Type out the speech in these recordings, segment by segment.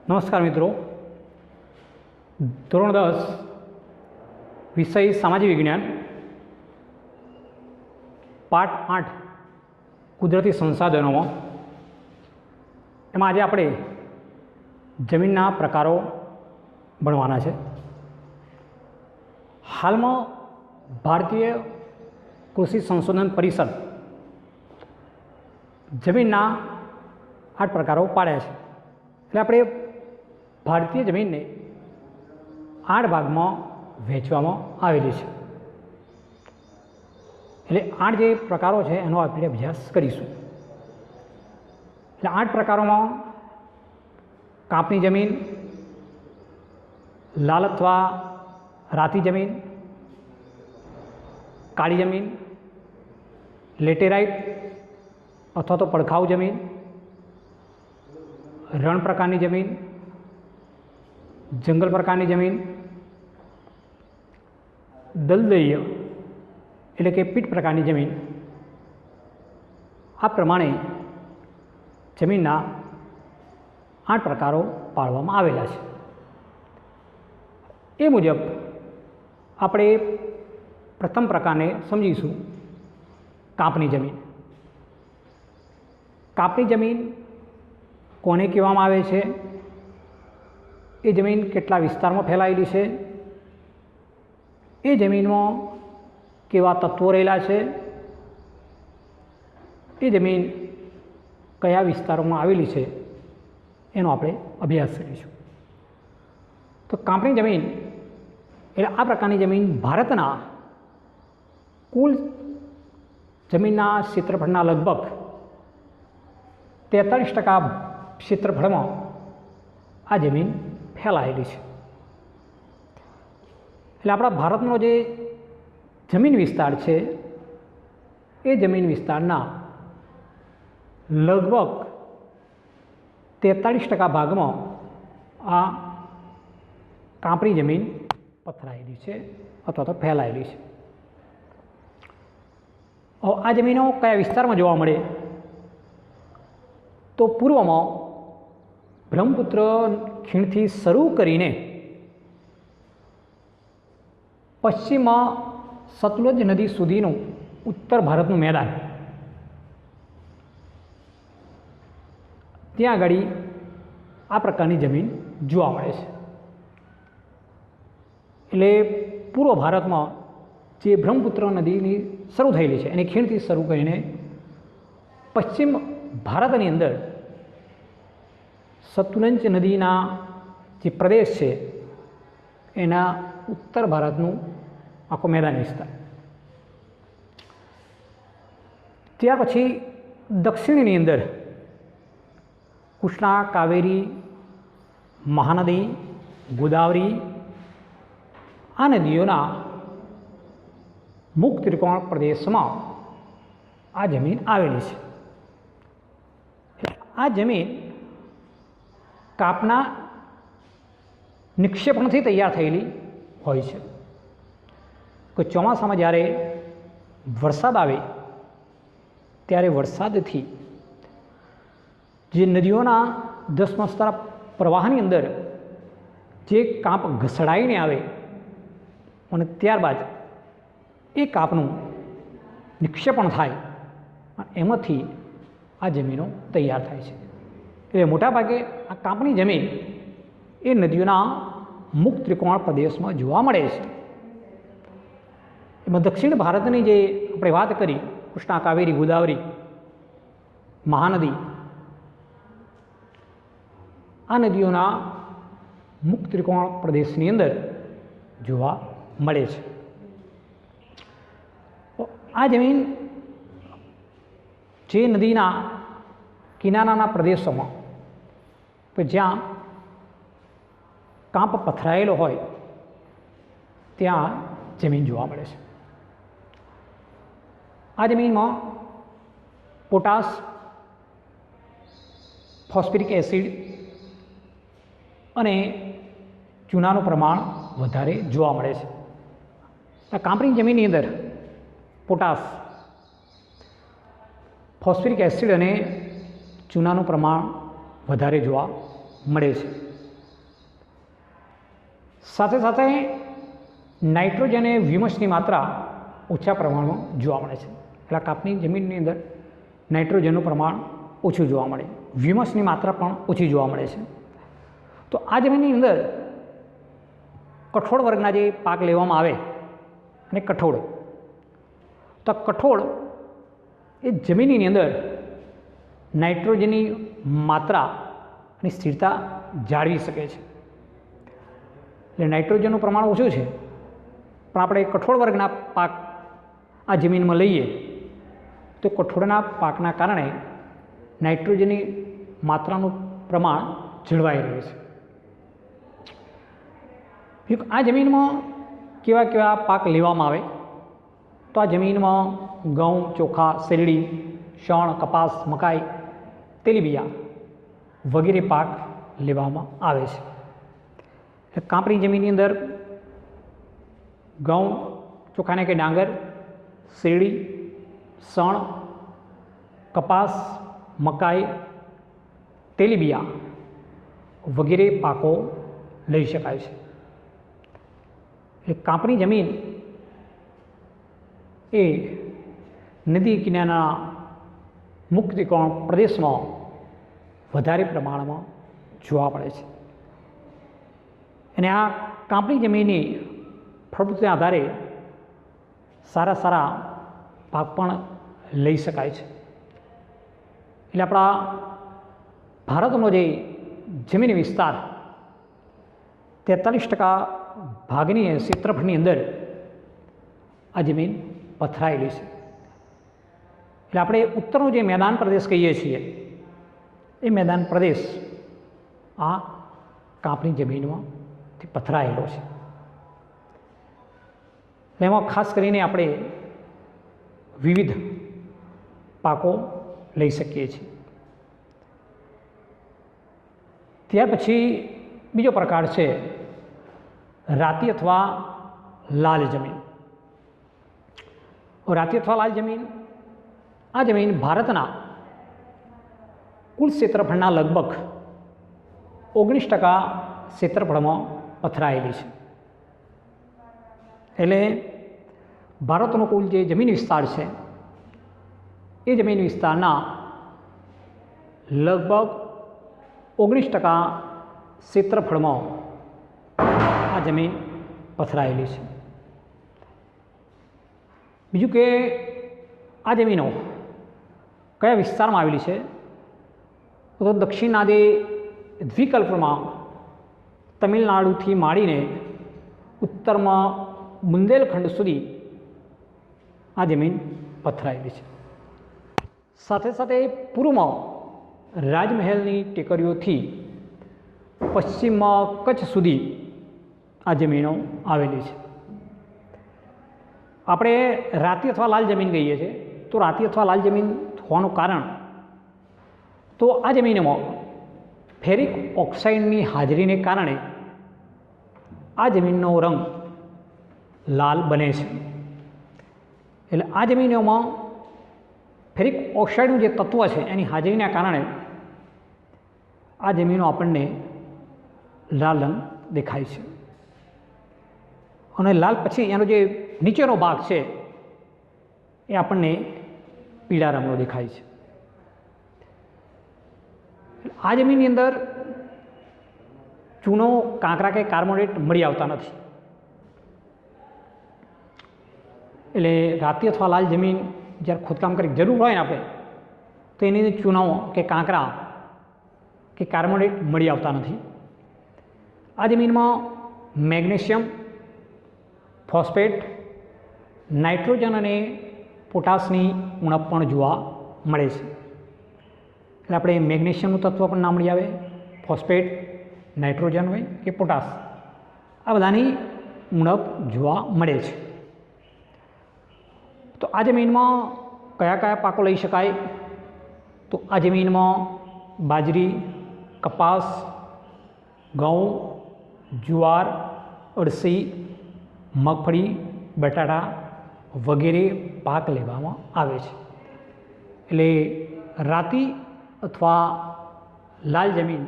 નમસ્કાર મિત્રો, ધોરણ 10 વિષય સામાજિક વિજ્ઞાન પાઠ 8 કુદરતી સંસાધનોમાં એમાં આજે આપણે જમીનના પ્રકારો ભણવાના છે। હાલમાં ભારતીય કૃષિ સંશોધન પરિષદ જમીનના 8 પ્રકારો પાડ્યા છે। એટલે આપણે ભારતીય જમીનને 8 ભાગમાં વહેંચવામાં આવેલી છે। એટલે 8 જે પ્રકારો છે એનો આપણે અભ્યાસ કરીશું। એટલે 8 પ્રકારોમાં કાપની જમીન, લાલ અથવા રાતી જમીન, કાળી જમીન, લેટેરાઇટ અથવા તો પડખાઉ જમીન, રણ પ્રકારની જમીન, જંગલ પ્રકારની જમીન, દલદલીય એટલે કે પીટ પ્રકારની જમીન, આ પ્રમાણે જમીનના 8 પ્રકારો પાડવામાં આવેલા છે। એ મુજબ આપણે પ્રથમ પ્રકારને સમજીશું, કાપની જમીન। કાપની જમીન કોને કહેવામાં આવે છે, એ જમીન કેટલા વિસ્તારમાં ફેલાયેલી છે, એ જમીનમાં કેવા તત્વો રહેલા છે, એ જમીન કયા વિસ્તારોમાં આવેલી છે એનો આપણે અભ્યાસ કરીશું। તો કાપની જમીન એટલે આ પ્રકારની જમીન ભારતના કુલ જમીનના ક્ષેત્રફળના લગભગ 43% ક્ષેત્રફળમાં આ જમીન ફેલાયેલી છે। એટલે આપણા ભારતનો જે જમીન વિસ્તાર છે એ જમીન વિસ્તારના લગભગ 43% ભાગમાં આ કાપની જમીન પથરાયેલી છે અથવા તો ફેલાયેલી છે। આ જમીનો કયા વિસ્તારમાં જોવા મળે, તો પૂર્વમાં બ્રહ્મપુત્ર ખીણથી શરૂ કરીને પશ્ચિમમાં સતલુજ નદી સુધીનું ઉત્તર ભારતનું મેદાન, ત્યાં આગળ આ પ્રકારની જમીન જોવા મળે છે। એટલે પૂર્વ ભારતમાં જે બ્રહ્મપુત્ર નદીની શરૂ થયેલી છે એની ખીણથી શરૂ કરીને પશ્ચિમ ભારતની અંદર સતલુજ નદીના જે પ્રદેશ છે એના ઉત્તર ભારતનું આખો મેદાન વિસ્તાર, ત્યાર પછી દક્ષિણની અંદર કૃષ્ણા, કાવેરી, મહાનદી, ગોદાવરી આ નદીઓના મુક્ત ત્રિકોણ પ્રદેશમાં આ જમીન આવેલી છે। આ જમીન કાપના નિક્ષેપણથી તૈયાર થયેલી હોય છે। કે ચોમાસામાં જ્યારે વરસાદ આવે ત્યારે વરસાદથી જે નદીઓના ધસમસતા પ્રવાહની અંદર જે કાપ ઘસડાઈને આવે અને ત્યારબાદ એ કાપનું નિક્ષેપણ થાય, એમાંથી આ જમીનો તૈયાર થાય છે। એટલે મોટાભાગે આ કાપની જમીન એ નદીઓના મુક્ત ત્રિકોણ પ્રદેશમાં જોવા મળે છે। એમાં દક્ષિણ ભારતની જે આપણે વાત કરી, કૃષ્ણા, કાવેરી, ગોદાવરી, મહાનદી, આ નદીઓના મુક્ત ત્રિકોણ પ્રદેશની અંદર જોવા મળે છે। આ જમીન જે નદીના કિનારાના પ્રદેશોમાં કે જ્યાં કાપ પથરાયેલો હોય ત્યાં જમીન જોવા મળે છે। આ જમીનમાં પોટાશ, ફોસ્ફરિક એસિડ અને ચૂનાનું પ્રમાણ વધારે જોવા મળે છે। આ કાપની જમીનની અંદર પોટાશ, ફોસ્ફરિક એસિડ અને ચૂનાનું પ્રમાણ વધારે જોવા મળે છે। સાથે સાથે નાઇટ્રોજન અને હ્યુમસની માત્રા ઓછા પ્રમાણમાં જોવા મળે છે. એટલે કાપની જમીનની અંદર નાઇટ્રોજનનું પ્રમાણ ઓછું જોવા મળે, હ્યુમસની માત્રા પણ ઓછી જોવા મળે છે. તો આ જમીનની અંદર કઠોળ વર્ગના જે પાક લેવામાં આવે અને કઠોળ, તો કઠોળ એ જમીનની અંદર નાઇટ્રોજનની માત્રા અને સ્થિરતા જાળવી શકે છે. એટલે નાઇટ્રોજનનું પ્રમાણ ઓછું છે, પણ આપણે કઠોળ વર્ગના પાક આ જમીનમાં લઈએ તો કઠોળના પાકના કારણે નાઇટ્રોજનની માત્રાનું પ્રમાણ જળવાઈ રહે છે. આ જમીનમાં કેવા કેવા પાક લેવામાં આવે તો આ જમીનમાં ઘઉં, ચોખા, શેરડી, શણ, કપાસ, મકાઈ, તેલીબિયા વગેરે પાક લેવામાં આવે છે. કાંપની જમીનની અંદર ઘઉં, ચોખાને કે ડાંગર, શેરડી, શણ, કપાસ, મકાઈ, તેલીબિયા વગેરે પાકો લઈ શકાય છે. એટલે કાંપની જમીન એ નદી કિનારાના મુક્તિકોણ પ્રદેશમાં વધારે પ્રમાણમાં જોવા મળે છે. અને આ કાંપની જમીનની ફળદ્રુપતાના આધારે સારા સારા પાક પણ લઈ શકાય છે. એટલે આપણા ભારતનો જે જમીન વિસ્તાર 43% ભાગની ક્ષેત્રફળની અંદર આ જમીન પથરાયેલી છે. એટલે આપણે ઉત્તરનો જે મેદાન પ્રદેશ કહીએ છીએ એ મેદાન પ્રદેશ આ કાંપની જમીનમાંથી પથરાયેલો છે. એમાં ખાસ કરીને આપણે વિવિધ પાકો લઈ શકીએ છીએ. ત્યાર પછી બીજો પ્રકાર છે રાતી અથવા લાલ જમીન. રાતી અથવા લાલ જમીન, આ જમીન ભારતના કુલ ક્ષેત્રફળના લગભગ 19% ક્ષેત્રફળમાં પથરાયેલી છે. એટલે ભારતનો કુલ જે જમીન વિસ્તાર છે એ જમીન વિસ્તારના લગભગ 19% ક્ષેત્રફળમાં આ જમીન પથરાયેલી છે. બીજું કે આ જમીનો કયા વિસ્તારમાં આવેલી છે તો દક્ષિણના જે દ્વીપકલ્પમાં તમિલનાડુથી માંડીને ઉત્તરમાં બુંદેલખંડ સુધી આ જમીન પથરાયેલી છે. સાથે સાથે પૂર્વમાં રાજમહેલની ટેકરીઓથી પશ્ચિમમાં કચ્છ સુધી આ જમીનો આવેલી છે. આપણે રાતી અથવા લાલ જમીન કહીએ છીએ. તો રાતી અથવા લાલ જમીન હોવાનું કારણ તો આ જમીનમાં ફેરિક ઓક્સાઇડની હાજરીને કારણે આ જમીનનો રંગ લાલ બને છે. એટલે આ જમીનોમાં ફેરિક ઓક્સાઇડનું જે તત્વ છે એની હાજરીના કારણે આ જમીનો આપણને લાલ રંગ દેખાય છે. અને લાલ પછી એનો જે નીચેનો ભાગ છે એ આપણને પીળા રંગનો દેખાય છે. આ જમીનની અંદર ચૂનો, કાંકરા કે કાર્બોનેટ મળી આવતા નથી. એટલે રાતી અથવા લાલ જમીન જ્યારે ખોદકામ કરી જરૂર હોય ને આપણે તો એની અંદર ચૂનો કે કાંકરા કે કાર્બોનેટ મળી આવતા નથી. આ જમીનમાં મેગ્નેશિયમ, ફોસ્ફેટ, નાઇટ્રોજન અને પોટાશની ઉણપ પણ જોવા મળે છે. એટલે આપણે મેગ્નેશિયમનું તત્વ પણ ના મળી આવે, ફોસ્ફેટ, નાઇટ્રોજન હોય કે પોટાશ, આ બધાની ઉણપ જોવા મળે છે. તો આ જમીનમાં કયા કયા પાકો લઈ શકાય તો આ જમીનમાં બાજરી, કપાસ, ઘઉં, જુવાર, અળસી, મગફળી, બટાટા વગેરે પાક લેવામાં આવે છે. એટલે રાતી અથવા લાલ જમીન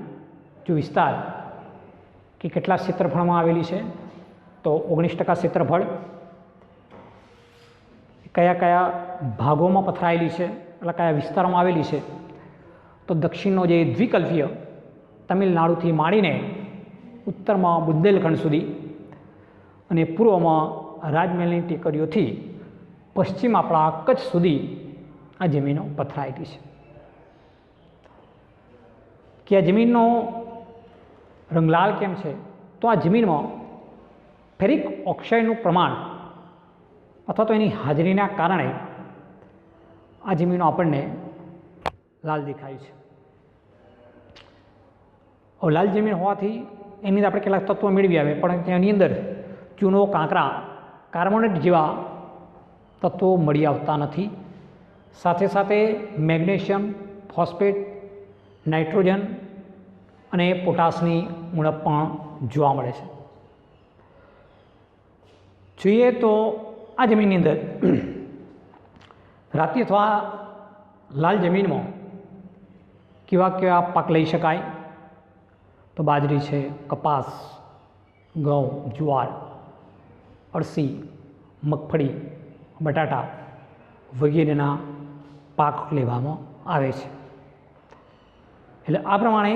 જો વિસ્તાર કે કેટલા ક્ષેત્રફળમાં આવેલી છે, તો 19% ક્ષેત્રફળ. કયા કયા ભાગોમાં પથરાયેલી છે, એટલે કયા વિસ્તારોમાં આવેલી છે, તો દક્ષિણનો જે દ્વિકલ્પીય તમિલનાડુથી માંડીને ઉત્તરમાં બુંદેલખંડ સુધી અને પૂર્વમાં રાજમહેલની ટેકરીઓથી પશ્ચિમ આપણા કચ્છ સુધી આ જમીનો પથરાયેલી છે. કે આ જમીનનો રંગ લાલ કેમ છે, તો આ જમીનમાં ફેરિક ઓક્સાઇડનું પ્રમાણ અથવા તો એની હાજરીના કારણે આ જમીનો આપણને લાલ દેખાય છે. હવે લાલ જમીન હોવાથી એની અંદર આપણે કેટલાક તત્વો મેળવી આવે, પણ તેની અંદર ચૂનો, કાંકરા, કાર્બોનેટ જેવા તત્વો મળી આવતા નથી. સાથે સાથે મેગ્નેશિયમ, ફોસ્ફેટ, નાઇટ્રોજન અને પોટાશની ઉણપ પણ જોવા મળે છે. જોઈએ તો આ જમીનની અંદર રાતી અથવા લાલ જમીનમાં કેવા કેવા પાક લઈ શકાય, તો બાજરી છે, કપાસ, ઘઉં, જુવાર, અળસી, મગફળી, બટાટા વગેરેના પાક લેવામાં આવે છે. એટલે આ પ્રમાણે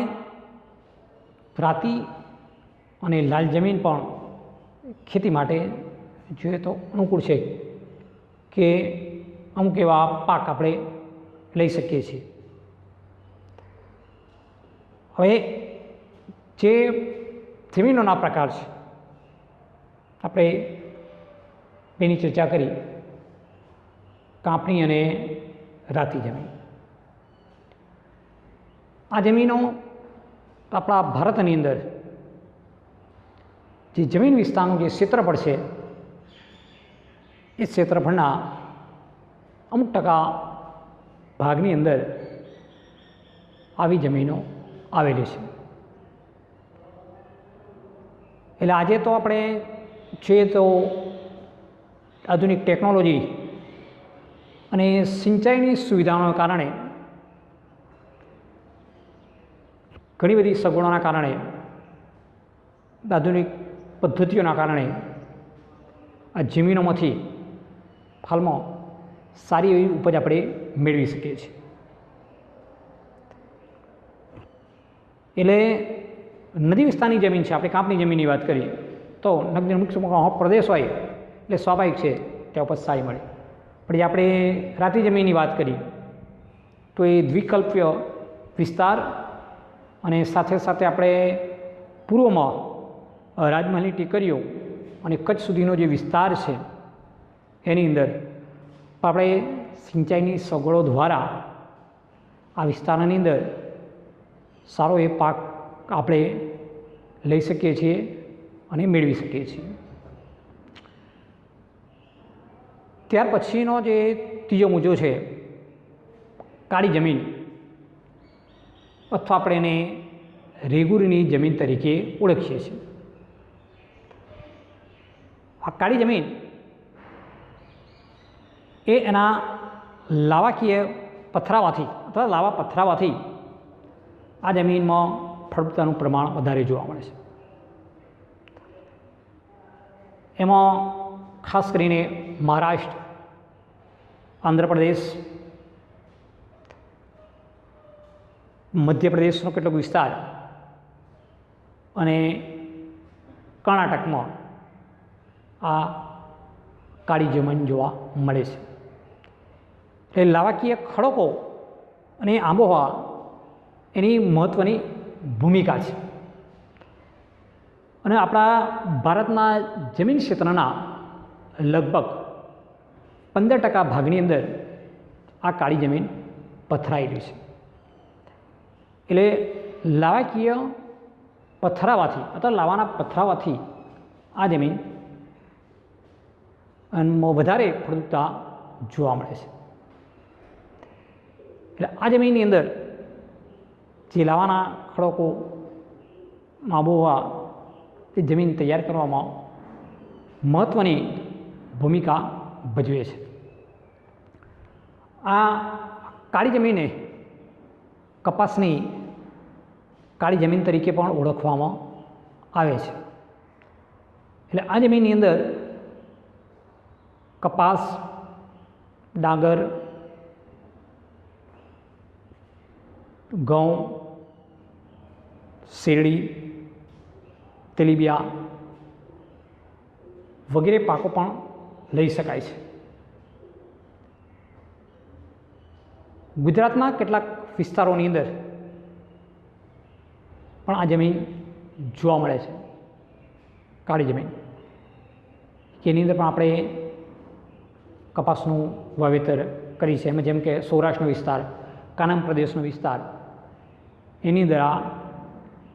રાતી અને લાલ જમીન પણ ખેતી માટે જોઈએ તો અનુકૂળ છે કે અમુક એવા પાક આપણે લઈ શકીએ છીએ. હવે જે જમીનોના પ્રકાર છે, આપણે એની ચર્ચા કરી, કાંપણી અને રાતી જમીન. આ જમીનો આપણા ભારતની અંદર જે જમીન વિસ્તારનું જે ક્ષેત્રફળ છે, એ ક્ષેત્રફળના અમુક ટકા ભાગની અંદર આવી જમીનો આવેલી છે. એટલે આજે તો આપણે જોઈએ તો આધુનિક ટેકનોલોજી અને સિંચાઈની સુવિધાઓના કારણે, ઘણી બધી સગવડોના કારણે, આધુનિક પદ્ધતિઓના કારણે આ જમીનોમાંથી હાલમાં સારી એવી ઉપજ આપણે મેળવી શકીએ છીએ. એટલે નદી વિસ્તારની જમીન છે, આપણે કાંપની જમીનની વાત કરીએ તો નદીનો મુખ્ય પ્રદેશ હોય એટલે સ્વાભાવિક છે ત્યાં ઉપજ સારી મળે. પણ જે આપણે રાતી જમીનની વાત કરી તો એ દ્વિકલ્પીય વિસ્તાર અને સાથે સાથે આપણે પૂર્વમાં રાજમહેલની ટેકરીઓ અને કચ્છ સુધીનો જે વિસ્તાર છે એની અંદર આપણે સિંચાઈની સગવડો દ્વારા આ વિસ્તારની અંદર સારો એ પાક આપણે લઈ શકીએ છીએ અને મેળવી શકીએ છીએ. ત્યાર પછીનો જે ત્રીજો મુદ્દો છે, કાળી જમીન અથવા આપણે એને રેગુરની જમીન તરીકે ઓળખીએ છીએ. આ કાળી જમીન એ એના લાવાકીય પથરાવાથી અથવા લાવા પથરાવાથી આ જમીનમાં ફળદ્રુપતાનું પ્રમાણ વધારે જોવા મળે છે. એમાં ખાસ કરીને મહારાષ્ટ્ર, આંધ્રપ્રદેશ, મધ્યપ્રદેશનો કેટલોક વિસ્તાર અને કર્ણાટકમાં આ કાળી જમીન જોવા મળે છે. એટલે લાવાકીય ખડકો અને આબોહવા એની મહત્ત્વની ભૂમિકા છે. અને આપણા ભારતના જમીન ક્ષેત્રના લગભગ 15% ભાગની અંદર આ કાળી જમીન પથરાયેલી છે. એટલે લાવાકીય પથરાવાથી અથવા લાવાના પથરાવાથી આ જમીન વધારે ફળદ્રુપતા જોવા મળે છે. એટલે આ જમીનની અંદર જે લાવાના ખડકો આબોહવા તે જમીન તૈયાર કરવામાં મહત્ત્વની ભૂમિકા ભજવે છે. આ કાળી જમીને કપાસની કાળી જમીન તરીકે પણ ઓળખવામાં આવે છે। એટલે આ જમીનની અંદર કપાસ, ડાંગર, ઘઉં, શેરડી, તેલીબિયા વગેરે પાકો પણ લઈ શકાય છે। ગુજરાતના કેટલાક વિસ્તારોની અંદર પણ આ જમીન જોવા મળે છે, કાળી જમીન, કે એની અંદર પણ આપણે કપાસનું વાવેતર કરી છે। એમાં જેમ કે સૌરાષ્ટ્રનો વિસ્તાર, કાનમ પ્રદેશનો વિસ્તાર, એની અંદર આ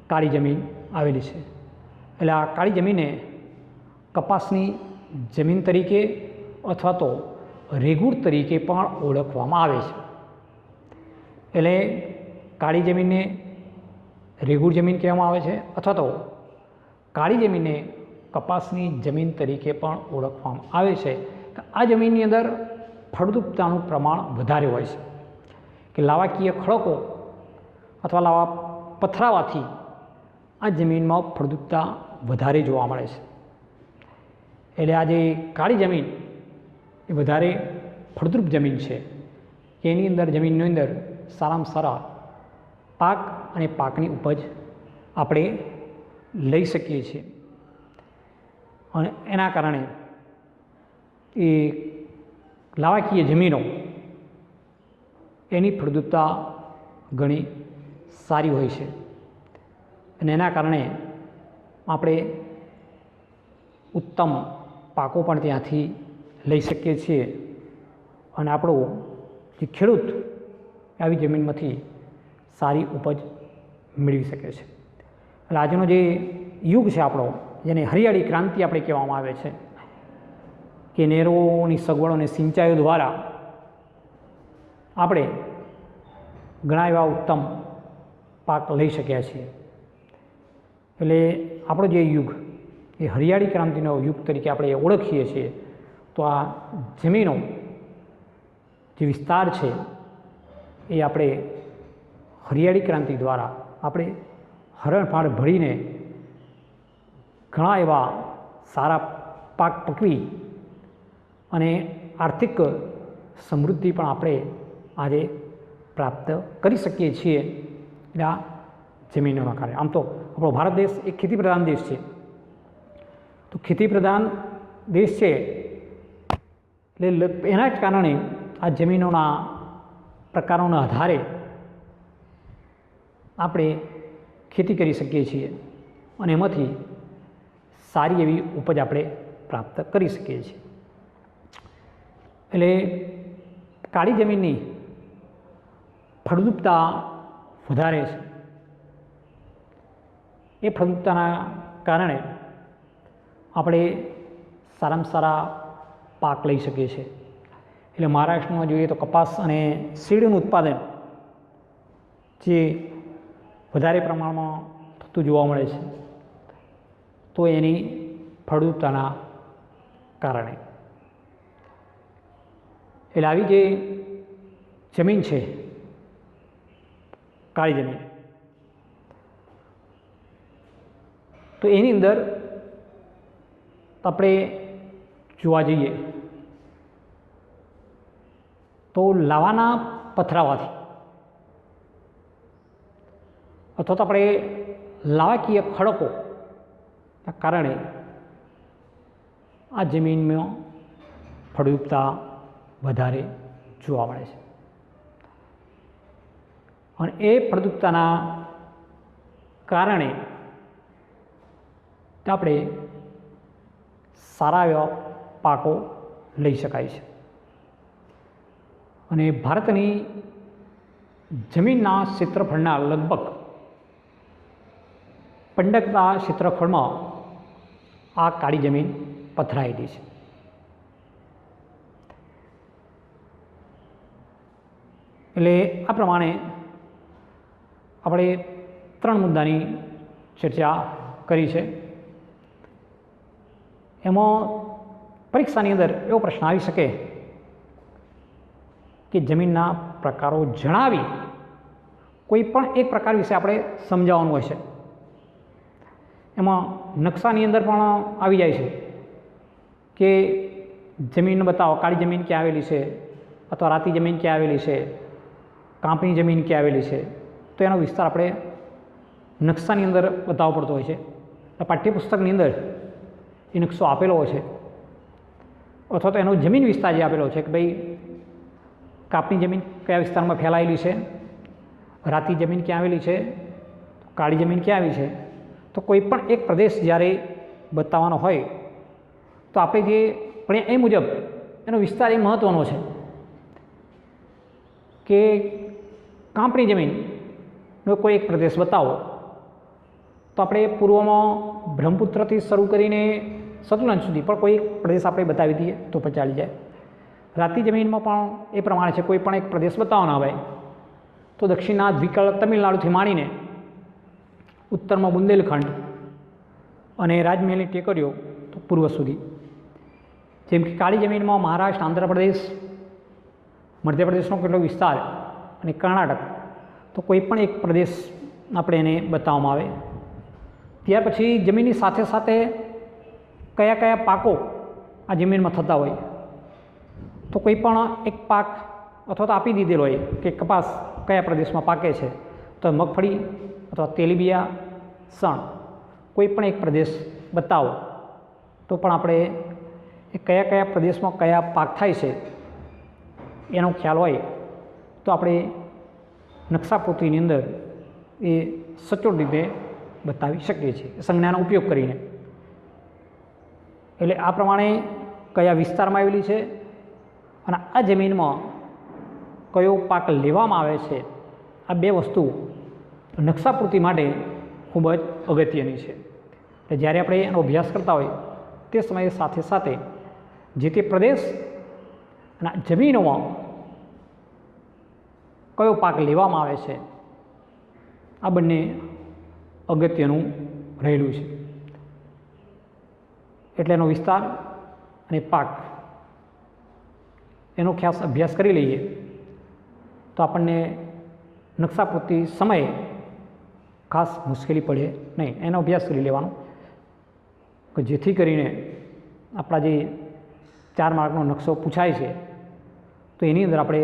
કાળી જમીન આવેલી છે। એટલે આ કાળી જમીનને કપાસની જમીન તરીકે અથવા તો રેગુડ તરીકે પણ ઓળખવામાં આવે છે। એટલે કાળી જમીનને રેગુડ જમીન કહેવામાં આવે છે અથવા તો કાળી જમીનને કપાસની જમીન તરીકે પણ ઓળખવામાં આવે છે। આ જમીનની અંદર ફળદ્રુપતાનું પ્રમાણ વધારે હોય છે, કે લાવાકીય ખડકો અથવા લાવા પથરાવાથી આ જમીનમાં ફળદ્રુપતા વધારે જોવા મળે છે। એટલે આ જે કાળી જમીન એ વધારે ફળદ્રુપ જમીન છે, કે એની અંદર જમીનની અંદર સારામાં સારા પાક અને પાકની ઉપજ આપણે લઈ શકીએ છીએ। અને એના કારણે એ લાવાકીય જમીનો એની ફળદ્રુપતા ઘણી સારી હોય છે, અને એના કારણે આપણે ઉત્તમ પાકો પણ ત્યાંથી લઈ શકીએ છીએ, અને આપણો જે ખેડૂત આવી જમીનમાંથી સારી ઉપજ મેળવી શકે છે। એટલે આજનો જે યુગ છે આપણો, જેને હરિયાળી ક્રાંતિ આપણે કહેવામાં આવે છે, કે નહેરોની સગવડો અને સિંચાઈઓ દ્વારા આપણે ઘણા એવા ઉત્તમ પાક લઈ શક્યા છીએ। એટલે આપણો જે યુગ એ હરિયાળી ક્રાંતિનો યુગ તરીકે આપણે ઓળખીએ છીએ। તો આ જમીનો જે વિસ્તાર છે એ આપણે હરિયાળી ક્રાંતિ દ્વારા આપણે હરણફાળ ભરીને ઘણા એવા સારા પાક પકવી અને આર્થિક સમૃદ્ધિ પણ આપણે આજે પ્રાપ્ત કરી શકીએ છીએ। એટલે આ જમીનોના કારણે આમ તો આપણો ભારત દેશ એક ખેતી પ્રધાન દેશ છે, તો ખેતી પ્રધાન દેશ છે એટલે એના જ કારણે આ જમીનોના પ્રકારોના આધારે આપણે ખેતી કરી શકીએ છીએ, અને એમાંથી સારી એવી ઉપજ આપણે પ્રાપ્ત કરી શકીએ છીએ। એટલે કાળી જમીનની ફળદ્રુપતા વધારે છે, એ ફળદ્રુપતાના કારણે આપણે સારામાં સારા પાક લઈ શકીએ છીએ। એટલે મહારાષ્ટ્રમાં જોઈએ તો કપાસ અને શેરડીનું ઉત્પાદન જે વધારે પ્રમાણમાં થતું જોવા મળે છે, તો એની ફળદ્રુપતાના કારણે। એટલે આવી જે જમીન છે કાળી જમીન, તો એની અંદર આપણે જોવા જઈએ તો લાવાના પથરાવાથી અથવા તો આપણે લાવાકીય ખડકોના કારણે આ જમીનમાં ફળદ્રુપતા વધારે જોવા મળે છે, અને એ ફળદ્રુપતાના કારણે આપણે સારા એવા પાકો લઈ શકાય છે। અને ભારતની જમીનના ક્ષેત્રફળના લગભગ 15% ક્ષેત્રફળમાં આ કાળી જમીન પથરાયેલી છે। એટલે આ પ્રમાણે આપણે 3 મુદ્દાની ચર્ચા કરી છે। એમાં પરીક્ષાની અંદર એવો પ્રશ્ન આવી શકે કે જમીનના પ્રકારો જણાવી કોઈ પણ એક પ્રકાર વિશે આપણે સમજાવવાનું હશે, એમાં નકશાની અંદર પણ આવી જાય છે કે જમીન બતાવો, કાળી જમીન ક્યાં આવેલી છે, અથવા રાતી જમીન ક્યાં આવેલી છે, કાંપની જમીન ક્યાં આવેલી છે, તો એનો વિસ્તાર આપણે નકશાની અંદર બતાવવો પડતો હોય છે. પાઠ્યપુસ્તકની અંદર એ નકશો આપેલો હોય છે, અથવા તો એનો જમીન વિસ્તાર જે આપેલો છે કે ભાઈ કાપની જમીન કયા વિસ્તારમાં ફેલાયેલી છે, રાતી જમીન ક્યાં આવેલી છે, કાળી જમીન ક્યાં આવી છે. તો કોઈ પણ એક પ્રદેશ જ્યારે બતાવવાનો હોય તો આપણે જે પણ એ મુજબ એનો વિસ્તાર એ મહત્ત્વનો છે કે કાંપની જમીનનો કોઈ એક પ્રદેશ બતાવો તો આપણે પૂર્વમાં બ્રહ્મપુત્રથી શરૂ કરીને સતલુજ સુધી પણ કોઈ એક પ્રદેશ આપણે બતાવી દઈએ તો પણ ચાલી જાય. રાતી જમીનમાં પણ એ પ્રમાણે છે, કોઈ પણ એક પ્રદેશ બતાવવાનો આવે તો દક્ષિણના દ્વિકળ તમિલનાડુથી માંડીને ઉત્તરમાં બુંદેલખંડ અને રાજમહેલની ટેકરીઓ તો પૂર્વ સુધી. જેમ કે કાળી જમીનમાં મહારાષ્ટ્ર, આંધ્રપ્રદેશ, મધ્યપ્રદેશનો કેટલો વિસ્તાર અને કર્ણાટક, તો કોઈ પણ એક પ્રદેશ આપણે એને બતાવવામાં આવે. ત્યાર પછી જમીનની સાથે સાથે કયા કયા પાકો આ જમીનમાં થતા હોય, તો કોઈ પણ એક પાક અથવા તો આપી દીધેલો હોય કે કપાસ કયા પ્રદેશમાં પાકે છે, તો મગફળી અથવા તેલીબિયા, શણ, કોઈ પણ એક પ્રદેશ બતાવો તો પણ આપણે એ કયા કયા પ્રદેશમાં કયા પાક થાય છે એનો ખ્યાલ હોય તો આપણે નકશાપોથીની અંદર એ સચોટ રીતે બતાવી શકીએ છીએ સંજ્ઞાનો ઉપયોગ કરીને. એટલે આ પ્રમાણે કયા વિસ્તારમાં આવેલી છે અને આ જમીનમાં કયો પાક લેવામાં આવે છે, આ બે વસ્તુ નકશાપૂર્તિ માટે ખૂબ જ અગત્યની છે. એટલે જ્યારે આપણે એનો અભ્યાસ કરતા હોય તે સમયે સાથે સાથે જે તે પ્રદેશ અને જમીનોમાં કયો પાક લેવામાં આવે છે આ બંને અગત્યનું રહેલું છે. એટલે એનો વિસ્તાર અને પાક એનો ખાસ અભ્યાસ કરી લઈએ તો આપણને નકશાપૂર્તિ સમયે ખાસ મુશ્કેલી પડે નહીં. એનો અભ્યાસ કરી લેવાનો કે જેથી કરીને આપણા જે 4 માર્કનો નકશો પૂછાય છે તો એની અંદર આપણે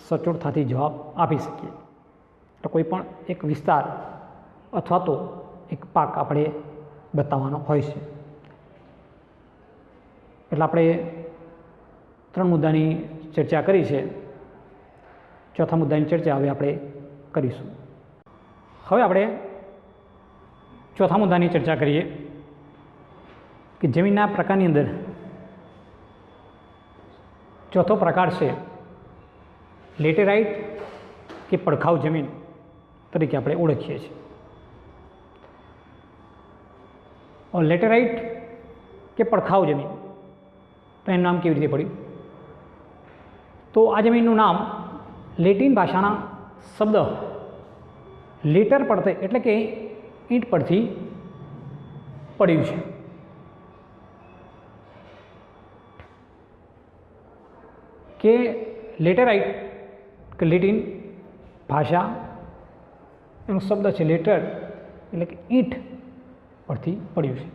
સચોટતાથી જવાબ આપી શકીએ. તો કોઈ પણ એક વિસ્તાર અથવા તો એક પાક આપણે બતાવવાનો હોય છે. એટલે આપણે 3 મુદ્દાની ચર્ચા કરી છે. ચોથા મુદ્દાની ચર્ચા હવે આપણે કરીશું. હવે આપણે ચોથા મુદ્દાની ચર્ચા કરીએ કે જમીનના પ્રકારની અંદર ચોથો પ્રકાર છે લેટેરાઇટ કે પડખાઉ જમીન તરીકે આપણે ઓળખીએ છીએ. લેટેરાઇટ કે પડખાઉ જમીન, તો એનું નામ કેવી રીતે પડ્યું? તો આ જમીનનું નામ લેટિન ભાષાના શબ્દ લેટર પડતે એટલે કે ઈંટ પરથી પડ્યું છે. કે લેટેરાઇટ કે લેટિન ભાષા એનો શબ્દ છે લેટર એટલે કે ઈંટ પરથી પડ્યું છે.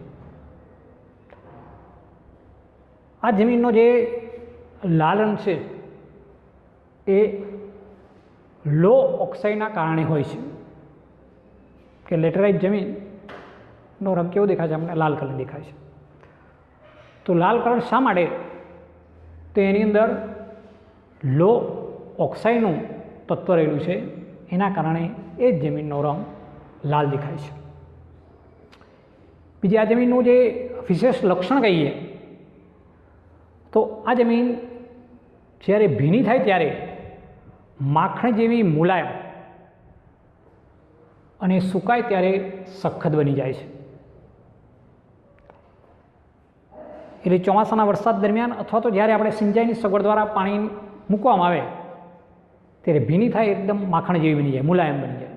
આ જમીનનો જે લાલ રંગ છે એ લો ઓક્સાઇડના કારણે હોય છે. કે લેટેરાઇટ જમીનનો રંગ કેવો દેખાય છે? આપણને લાલ કલર દેખાય છે. તો લાલ કલર શા માટે? તો એની અંદર લો ઓક્સાઇડનું તત્વ રહેલું છે, એના કારણે એ જ જમીનનો રંગ લાલ દેખાય છે. બીજી આ જમીનનું જે વિશેષ લક્ષણ કહીએ તો આ જમીન જ્યારે ભીની થાય ત્યારે માખણ જેવી મુલાયમ અને સુકાય ત્યારે સખત બની જાય છે. એટલે ચોમાસાના વરસાદ દરમિયાન અથવા તો જ્યારે આપણે સિંચાઈની સગવડ દ્વારા પાણી મૂકવામાં આવે ત્યારે ભીની થાય એકદમ માખણ જેવી બની જાય, મુલાયમ બની જાય.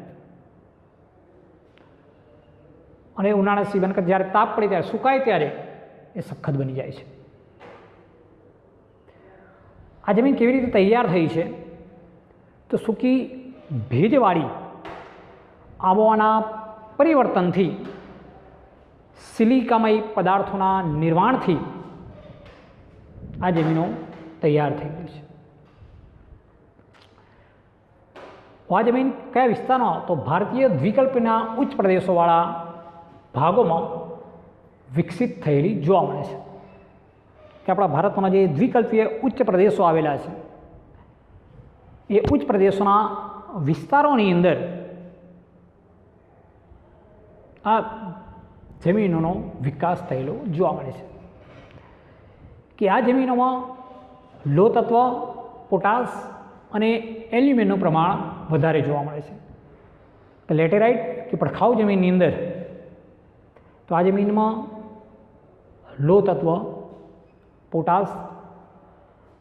અને ઉનાળા સિવાય કે જ્યારે તાપ પડે ત્યારે સુકાય ત્યારે એ સખત બની જાય છે. આ જમીન કેવી રીતે તૈયાર થઈ છે? તો સૂકી ભેજવાળી આબોહવાના પરિવર્તનથી સિલિકામય પદાર્થોના નિર્માણથી આ જમીનો તૈયાર થઈ ગઈ છે. આ જમીન કયા વિસ્તારમાં? તો ભારતીય દ્વિકલ્પના ઉચ્ચ પ્રદેશોવાળા ભાગોમાં વિકસિત થયેલી જોવા મળે છે. કે આપણા ભારતમાં જે દ્વિકલ્પીય ઉચ્ચ પ્રદેશો આવેલા છે એ ઉચ્ચ પ્રદેશોના વિસ્તારોની અંદર આ જમીનોનો વિકાસ થયેલો જોવા મળે છે. કે આ જમીનોમાં લોહ તત્વ, પોટાશ અને એલ્યુમિનિયમનું પ્રમાણ વધારે જોવા મળે છે. તો લેટેરાઇટ કે પડખાઉ જમીનની અંદર તો આ જમીનમાં લોહ તત્વ, પોટાશ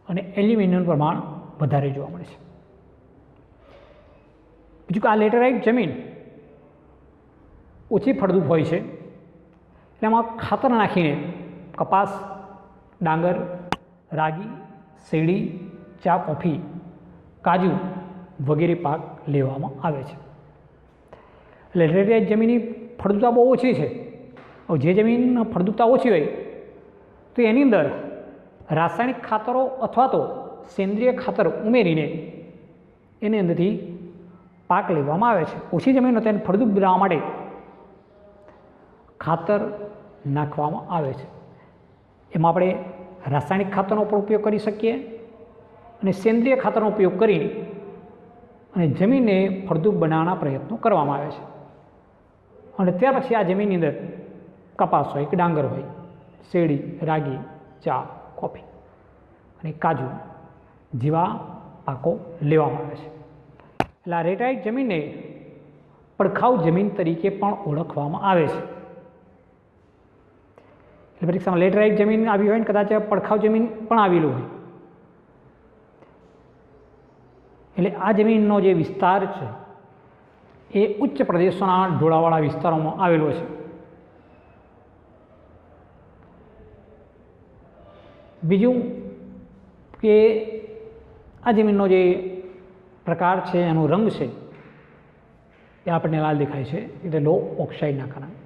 અને એલ્યુમિનિયમનું પ્રમાણ વધારે જોવા મળે છે. બીજું કે આ લેટેરાઇટ જમીન ઓછી ફળદ્રુપ હોય છે, એટલે એમાં ખાતર નાખીને કપાસ, ડાંગર, રાગી, શેરડી, ચા, કોફી, કાજુ વગેરે પાક લેવામાં આવે છે. લેટેરાઇટ જમીનની ફળદ્રુપતા બહુ ઓછી છે. જે જમીન ફળદ્રુપતા ઓછી હોય તો એની અંદર રાસાયણિક ખાતરો અથવા તો સેન્દ્રિય ખાતર ઉમેરીને એની અંદરથી પાક લેવામાં આવે છે. ઓછી જમીનો તેને ફળદ્રુપ બનાવવા માટે ખાતર નાખવામાં આવે છે. એમાં આપણે રાસાયણિક ખાતરનો પણ ઉપયોગ કરી શકીએ અને સેન્દ્રિય ખાતરનો ઉપયોગ કરી અને જમીનને ફળદ્રુપ બનાવવાના પ્રયત્નો કરવામાં આવે છે. અને ત્યાર પછી આ જમીનની અંદર કપાસ હોય કે ડાંગર હોય, શેરડી, રાગી, ચા, કોફી અને કાજુ જેવા પાકો લેવામાં આવે છે. એટલે આ લેટેરાઇટ જમીનને પડખાઉ જમીન તરીકે પણ ઓળખવામાં આવે છે. એટલે પરીક્ષામાં લેટેરાઇટ જમીન આવી હોય ને કદાચ પડખાઉ જમીન પણ આવેલું હોય. એટલે આ જમીનનો જે વિસ્તાર છે એ ઉચ્ચ પ્રદેશોના ઢોળાવાળા વિસ્તારોમાં આવેલો છે. બીજું કે આ જમીનનો જે પ્રકાર છે એનો રંગ છે એ આપણને લાલ દેખાય છે, એટલે લો ઓક્સાઇડના કારણે.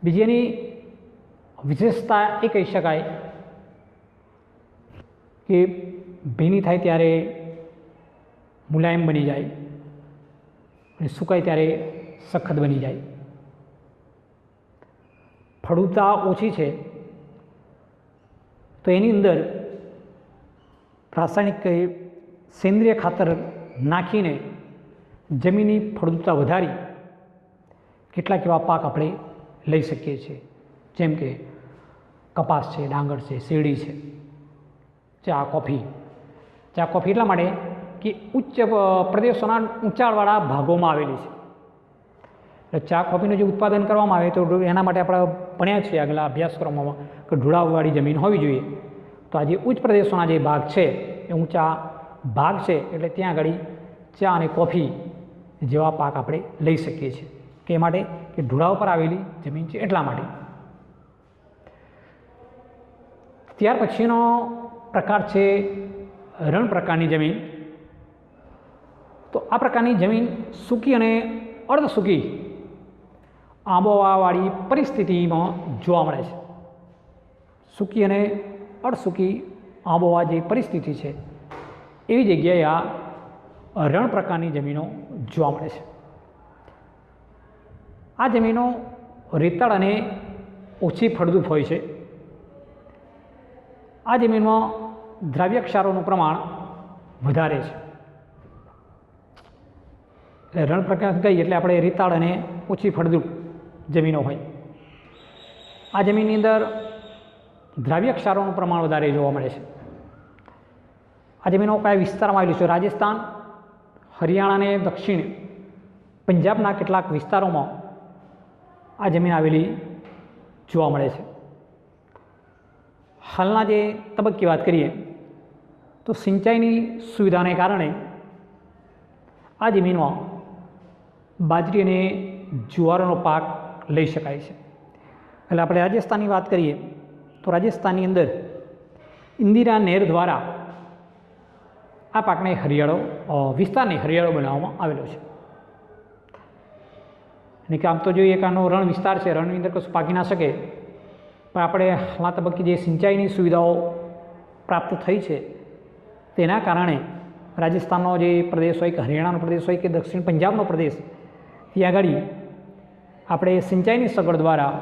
બીજી એની વિશેષતા એ કહી શકાય કે ભીની થાય ત્યારે મુલાયમ બની જાય અને સુકાય ત્યારે સખત બની જાય. ફળદ્રુપતા ઓછી છે તો એની અંદર રાસાયણિક સેન્દ્રિય ખાતર નાખીને જમીનની ફળદ્રુપતા વધારી કેટલાક એવા પાક આપણે લઈ શકીએ છીએ, જેમ કે કપાસ છે, ડાંગર છે, શેરડી છે, ચા, કોફી. ચા, કોફી એટલા માટે કે ઉચ્ચ પ્રદેશોના ઊંચાણવાળા ભાગોમાં આવેલી છે. એટલે ચા, કોફીનું જે ઉત્પાદન કરવામાં આવે તો એના માટે આપણે ભણ્યા છીએ આગલા અભ્યાસક્રમોમાં કે ઢોળાવવાળી જમીન હોવી જોઈએ. તો આ જે ઉચ્ચ પ્રદેશોના જે ભાગ છે એ ઊંચા ભાગ છે, એટલે ત્યાં આગળ ચા અને કોફી જેવા પાક આપણે લઈ શકીએ છીએ. કે માટે કે ઢોળાવ પર આવેલી જમીન છે એટલા માટે. ત્યાર પછીનો પ્રકાર છે રણ પ્રકારની જમીન. તો આ પ્રકારની જમીન સૂકી અને અર્ધ સૂકી આબોહવાવાળી પરિસ્થિતિમાં જોવા મળે છે. સૂકી અને અર્ધસૂકી આબોહવા જે પરિસ્થિતિ છે એવી જગ્યાએ આ રણ પ્રકારની જમીનો જોવા મળે છે. આ જમીનો રેતાળ અને ઓછી ફળદ્રુપ હોય છે. આ જમીનમાં દ્રાવ્ય ક્ષારોનું પ્રમાણ વધારે છે. એટલે રણ પ્રકાર કહીએ એટલે આપણે રેતાળ અને ઓછી ફળદ્રુપ જમીનો હોય. આ જમીનની અંદર દ્રાવ્ય ક્ષારોનું પ્રમાણ વધારે જોવા મળે છે. આ જમીનો કયા વિસ્તારમાં આવેલી છે? રાજસ્થાન, હરિયાણા અને દક્ષિણ પંજાબના કેટલાક વિસ્તારોમાં આ જમીન આવેલી જોવા મળે છે. હાલના જે તબક્કે વાત કરીએ તો સિંચાઈની સુવિધાને કારણે આ જમીનમાં બાજરી અને જુવારનો પાક લઈ શકાય છે. એટલે આપણે રાજસ્થાનની વાત કરીએ તો રાજસ્થાનની અંદર ઇન્દિરા નહેર દ્વારા આ પાકને વિસ્તારને હરિયાળો બનાવવામાં આવેલો છે. ને કે આમ તો જોઈએ કે આનો રણ વિસ્તાર છે, રણની અંદર કશું પાકી ના શકે, પણ આપણે હાલના તબક્કે જે સિંચાઈની સુવિધાઓ પ્રાપ્ત થઈ છે તેના કારણે રાજસ્થાનનો જે પ્રદેશ હોય કે હરિયાણાનો પ્રદેશ હોય કે દક્ષિણ પંજાબનો પ્રદેશ, ત્યાં આગળ આપણે સિંચાઈની સગવડ દ્વારા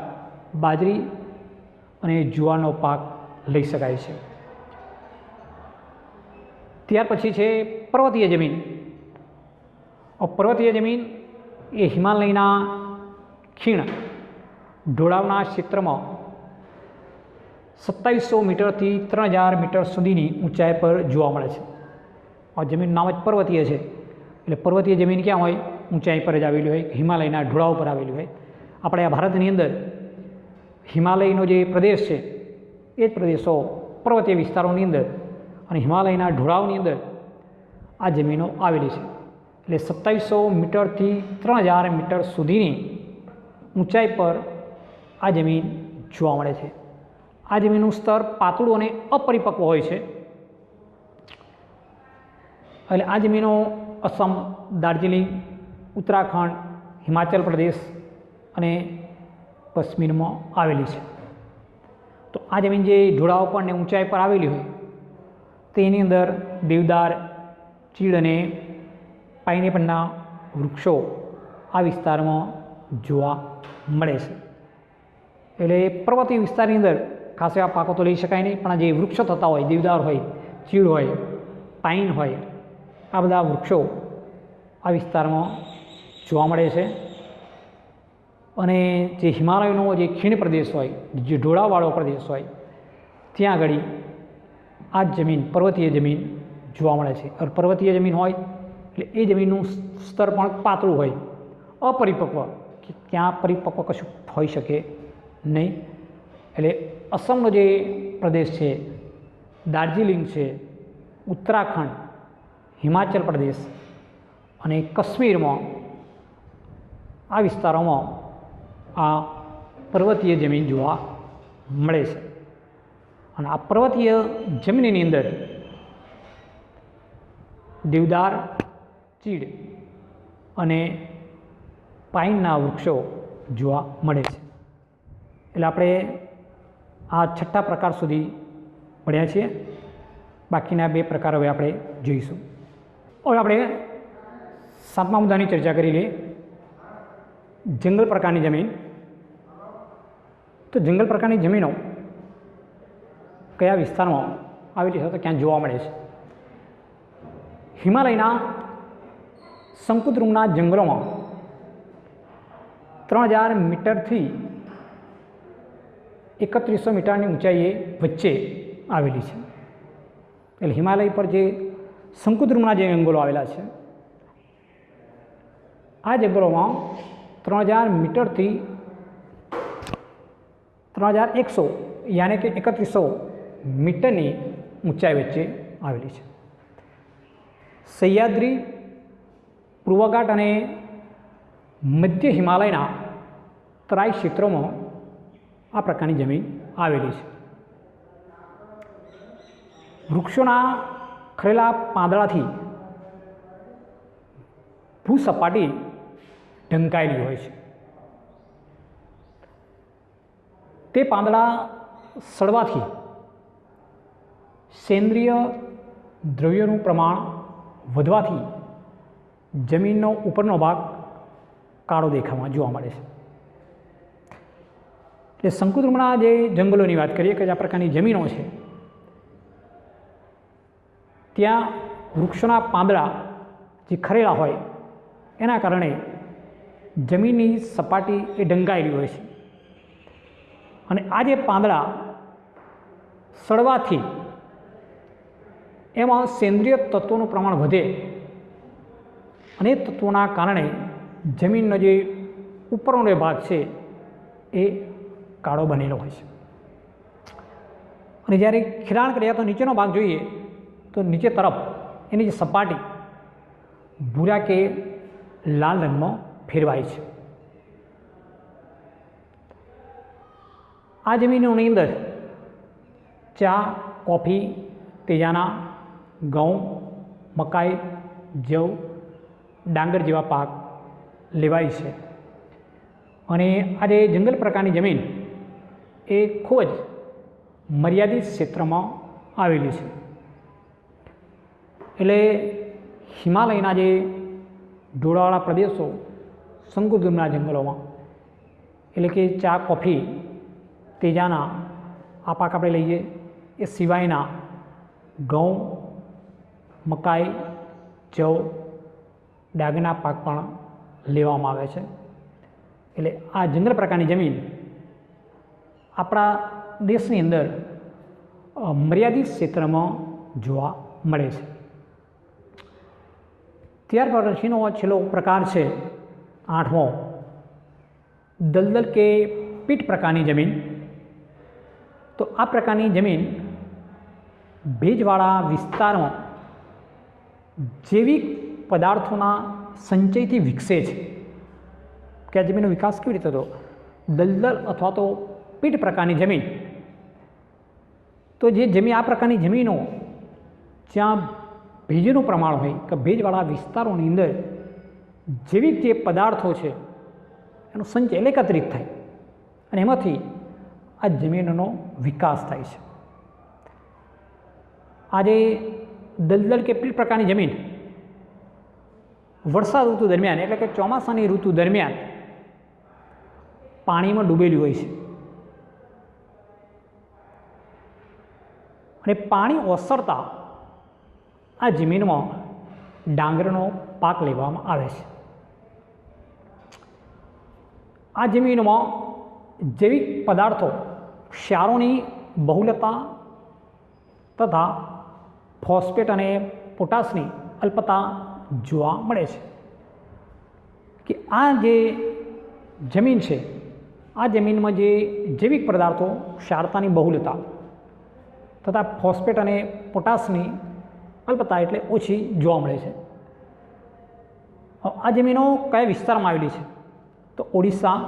બાજરી અને જુવારનો પાક લઈ શકાય છે. ત્યાર પછી છે પર્વતીય જમીન. પર્વતીય જમીન એ હિમાલયના ખીણ ઢોળાવના ક્ષેત્રમાં 2700 મીટરથી 3000 મીટર સુધીની ઊંચાઈ પર જોવા મળે છે. આ જમીન નામ જ પર્વતીય છે, એટલે પર્વતીય જમીન ક્યાં હોય? ઊંચાઈ પર જ આવેલી હોય, હિમાલયના ઢોળાવ પર આવેલી હોય. આપણે આ ભારતની અંદર હિમાલયનો જે પ્રદેશ છે એ જ પ્રદેશો પર્વતીય વિસ્તારોની અંદર અને હિમાલયના ઢોળાવની અંદર આ જમીનો આવેલી છે. એટલે 2700 મીટરથી 3000 મીટર સુધીની ઊંચાઈ પર આ જમીન જોવા મળે છે. આ જમીનનું સ્તર પાતળું અને અપરિપક્વ હોય છે. એટલે આ જમીનો અસમ, દાર્જિલિંગ, ઉત્તરાખંડ, હિમાચલ પ્રદેશ અને કાશ્મીરમાં આવેલી છે. તો આ જમીન જે ઢોળાવ પર અને ઊંચાઈ પર આવેલી હોય તેની અંદર દેવદાર, ચીડ અને પાઇનેપલના વૃક્ષો આ વિસ્તારમાં જોવા મળે છે. એટલે પર્વતીય વિસ્તારની અંદર ખાસ એવા પાકો તો લઈ શકાય નહીં, પણ જે વૃક્ષો થતા હોય, દેવદાર હોય, ચીડ હોય, પાઇન હોય, આ બધા વૃક્ષો આ વિસ્તારમાં જોવા મળે છે. અને જે હિમાલયનો જે ખીણ પ્રદેશ હોય, જે ઢોળાવવાળો પ્રદેશ હોય, ત્યાં આગળ આ જમીન પર્વતીય જમીન જોવા મળે છે. અને પર્વતીય જમીન હોય એટલે એ જમીનનું સ્તર પણ પાતળું હોય, અપરિપક્વ, કે ત્યાં પરિપક્વ કશું હોઈ શકે નહીં. એટલે અસમનો જે પ્રદેશ છે, દાર્જિલિંગ છે, ઉત્તરાખંડ, હિમાચલ પ્રદેશ અને કાશ્મીરમાં આ વિસ્તારોમાં આ પર્વતીય જમીન જોવા મળે છે. અને આ પર્વતીય જમીનની અંદર દેવદાર, ચીડ અને પાઇનના વૃક્ષો જોવા મળે છે. એટલે આપણે આ છઠ્ઠા પ્રકાર સુધી ભણ્યા છીએ. બાકીના 2 પ્રકાર હવે આપણે જોઈશું. હવે આપણે 7મા મુદ્દાની ચર્ચા કરી લઈએ, જંગલ પ્રકારની જમીન. તો જંગલ પ્રકારની જમીનો કયા વિસ્તારમાં આવેલી છે તો ક્યાં જોવા મળે છે? હિમાલયના શંકુદ્રુમના જંગલોમાં 3000 મીટરથી 3100 મીટરની ઊંચાઈએ વચ્ચે આવેલી છે. એટલે હિમાલય પર જે શંકુદ્રુમના જે જંગલો આવેલા છે, આ જંગલોમાં 3000 મીટરથી 3100 યાની કે 3100 મીટરની ઊંચાઈ વચ્ચે આવેલી છે. સહ્યાદ્રી, પૂર્વઘાટ અને મધ્ય હિમાલયના તરાઈ ક્ષેત્રોમાં આ પ્રકારની જમીન આવેલી છે. વૃક્ષોના ખરેલા પાંદડાથી ભૂસપાટી ઢંકાયેલી હોય છે. તે પાંદડા સડવાથી સેન્દ્રિય દ્રવ્યોનું પ્રમાણ વધવાથી જમીનનો ઉપરનો ભાગ કાળો દેખાવા જોવા મળે છે. એટલે શંકુદ્રુમના જે જંગલોની વાત કરીએ કે આ પ્રકારની જમીનો છે, ત્યાં વૃક્ષોના પાંદડા જે ખરેલા હોય એના કારણે જમીનની સપાટી એ ઢંકાયેલી હોય છે. અને આ જે પાંદડા સડવાથી એમાં સેન્દ્રિય તત્વોનું પ્રમાણ વધે અને એ તત્વોના કારણે જમીનનો જે ઉપરનો જે ભાગ છે એ કાળો બનેલો હોય છે. અને જ્યારે ખેડાણ કરીએ તો નીચેનો ભાગ જોઈએ તો નીચે તરફ એની જે સપાટી ભૂરા કે લાલ રંગમાં ફેરવાય છે. આ જમીનોની અંદર ચા, કોફી, તેજાના, ઘઉં, મકાઈ, જવ, ડાંગર જેવા પાક લેવાય છે. અને આ જે જંગલ પ્રકારની જમીન એ ખૂબ જ મર્યાદિત ક્ષેત્રમાં આવેલી છે. એટલે હિમાલયના જે ઢોળાવાળા પ્રદેશો, શંકુદુરના જંગલોમાં, એટલે કે ચા, કોફી, તેજાના આ પાક આપણે લઈએ, એ સિવાયના ઘઉં, મકાઈ, જવ, ડાંગરના પાક પણ લેવામાં આવે છે. એટલે આ જંગલ પ્રકારની જમીન આપણા દેશની અંદર મર્યાદિત ક્ષેત્રમાં જોવા મળે છે. ત્યાર પછીનો છેલ્લો પ્રકાર છે 8મો, દલદલ કે પીટ પ્રકારની જમીન. તો આ પ્રકારની જમીન ભેજવાળા વિસ્તારમાં જૈવિક પદાર્થોના સંચયથી વિકસે છે. કે આ જમીનનો વિકાસ કેવી રીતે થતો? દલદલ અથવા તો પીટ પ્રકારની જમીન. તો જે જમીન, આ પ્રકારની જમીનો જ્યાં ભેજનું પ્રમાણ હોય કે ભેજવાળા વિસ્તારોની અંદર જૈવિક જે પદાર્થો છે એનો સંચય એટલે એકત્રિત થાય અને એમાંથી આ જમીનનો વિકાસ થાય છે. આજે દલદલ કે પીટ પ્રકારની જમીન વર્ષા ઋતુ દરમિયાન, એટલે કે ચોમાસાની ઋતુ દરમિયાન પાણીમાં ડૂબેલી હોય છે. અને પાણી ઓસરતા આ જમીનમાં ડાંગરનો પાક લેવામાં આવે છે. આ જમીનમાં જૈવિક પદાર્થો, ક્ષારોની બહુલતા તથા ફોસ્ફેટ અને પોટાશની અલ્પતા જોવા મળે છે. કે આ જે જમીન છે, આ જમીનમાં જે જૈવિક પદાર્થો, ક્ષારતાની બહુલતા તથા ફોસ્ફેટ અને પોટાશની અલ્પતા એટલે ઓછી જોવા મળે છે. આ જમીનો કયા વિસ્તારમાં આવેલી છે? તો ઓડિશા,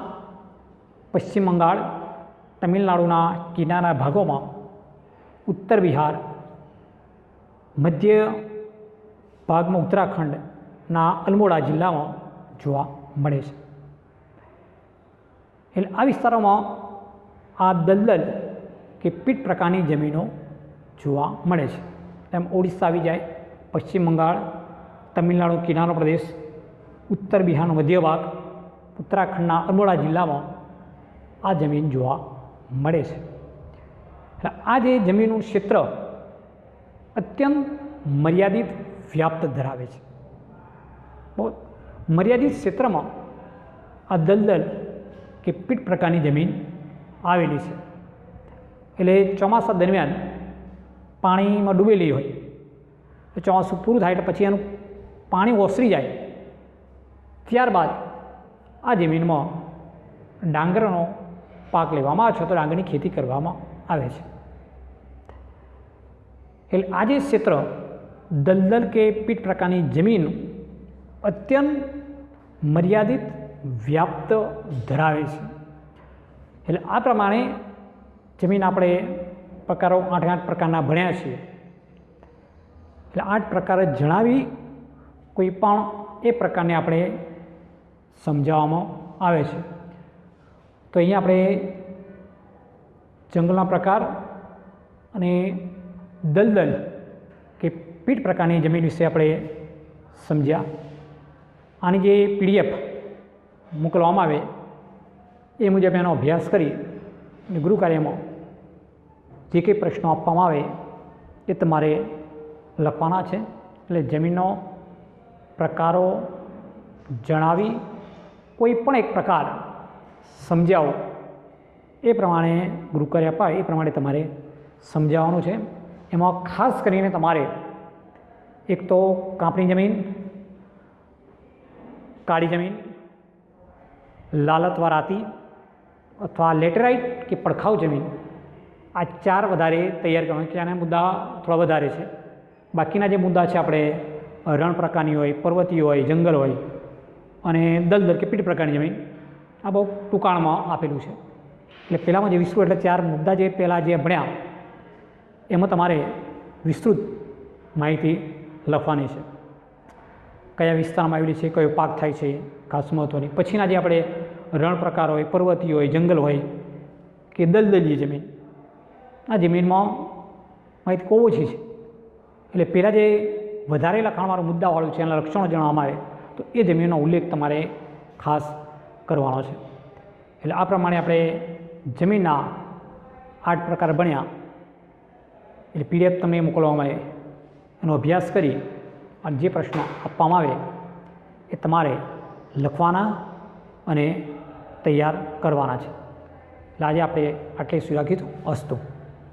પશ્ચિમ બંગાળ, તમિલનાડુના કિનારા ભાગોમાં, ઉત્તર બિહાર, મધ્ય ભાગમાં ઉત્તરાખંડના અલ્મોડા જિલ્લામાં જોવા મળે છે. એટલે આ વિસ્તારોમાં આ દલદલ કે પીટ પ્રકારની જમીનો જોવા મળે છે. એમ ઓડિશા આવી જાય, પશ્ચિમ બંગાળ, તમિલનાડુ કિનારો પ્રદેશ, ઉત્તર બિહારનો મધ્ય ભાગ, ઉત્તરાખંડના અલ્મોડા જિલ્લામાં આ જમીન જોવા મળે છે. એટલે આ જે જમીનનું ક્ષેત્ર અત્યંત મર્યાદિત વ્યાપ્ત ધરાવે છે. બહુ મર્યાદિત ક્ષેત્રમાં આ દલદલ કે પીટ પ્રકારની જમીન આવેલી છે. એટલે ચોમાસા દરમિયાન પાણીમાં ડૂબેલી હોય, ચોમાસું પૂરું થાય એટલે પછી એનું પાણી ઓસરી જાય, ત્યારબાદ આ જમીનમાં ડાંગરનો પાક લેવામાં આવે છે, તો ડાંગરની ખેતી કરવામાં આવે છે. એટલે આ જે ક્ષેત્ર દલદલ કે પીટ પ્રકારની જમીન અત્યંત મર્યાદિત વ્યાપ્ત ધરાવે છે. એટલે આ પ્રમાણે જમીન આપણે પ્રકારો 8 પ્રકારના ભણ્યા છીએ. એટલે 8 પ્રકાર જણાવી કોઈ પણ એ પ્રકારને આપણે સમજાવવામાં આવે છે. તો અહીંયા આપણે જંગલના પ્રકાર અને દલદલ કે પીટ પ્રકારની જમીન વિશે આપણે સમજ્યા. આની જે PDF મોકલવામાં આવે એ મુજબ એનો અભ્યાસ કરી અને ગૃહ કાર્યમાં જે કંઈ પ્રશ્નો આપવામાં આવે એ તમારે લખવાના છે. એટલે જમીનનો પ્રકારો જણાવી કોઈ પણ એક પ્રકાર સમજાવો એ પ્રમાણે ગૃહ કાર્ય અપાય એ પ્રમાણે તમારે સમજાવવાનું છે. એમાં ખાસ કરીને તમારે એક તો કાંપની જમીન, કાળી જમીન, લાલતવા રાતી અથવા લેટેરાઇટ કે પડખાઉ જમીન, આ 4 વધારે તૈયાર કરવાના છે. આના મુદ્દા થોડા વધારે છે. બાકીના જે મુદ્દા છે આપણે રણ પ્રકારની હોય, પર્વતીય હોય, જંગલ હોય અને દલદલ કે પીટ પ્રકારની જમીન, આ બહુ ટૂંકાણમાં આપેલું છે. એટલે પહેલાંમાં જે વિસ્તૃત, એટલે 4 મુદ્દા જે પહેલાં જે ભણ્યા એમાં તમારે વિસ્તૃત માહિતી લખવાની છે. કયા વિસ્તારમાં આવેલી છે, કયો પાક થાય છે, ખાસ મહત્ત્વની. પછીના જે આપણે રણ પ્રકાર હોય, પર્વતીય હોય, જંગલ હોય કે દલદલી જમીન, આ જમીનમાં માહિતી બહુ ઓછી છે. એટલે પહેલાં જે વધારે લખાણવાળું મુદ્દાવાળું છે એના લક્ષણો જણાવવામાં આવે તો એ જમીનનો ઉલ્લેખ તમારે ખાસ કરવાનો છે. એટલે આ પ્રમાણે આપણે જમીનના 8 પ્રકાર ભણ્યા. એટલે PDF તમને મોકલવામાં આવે, એનો અભ્યાસ કરી અને જે પ્રશ્નો આપવામાં આવે એ તમારે લખવાના અને તૈયાર કરવાના છે. એટલે આજે આપણે આટલી સુધી રાખીશું. અસ્તુ.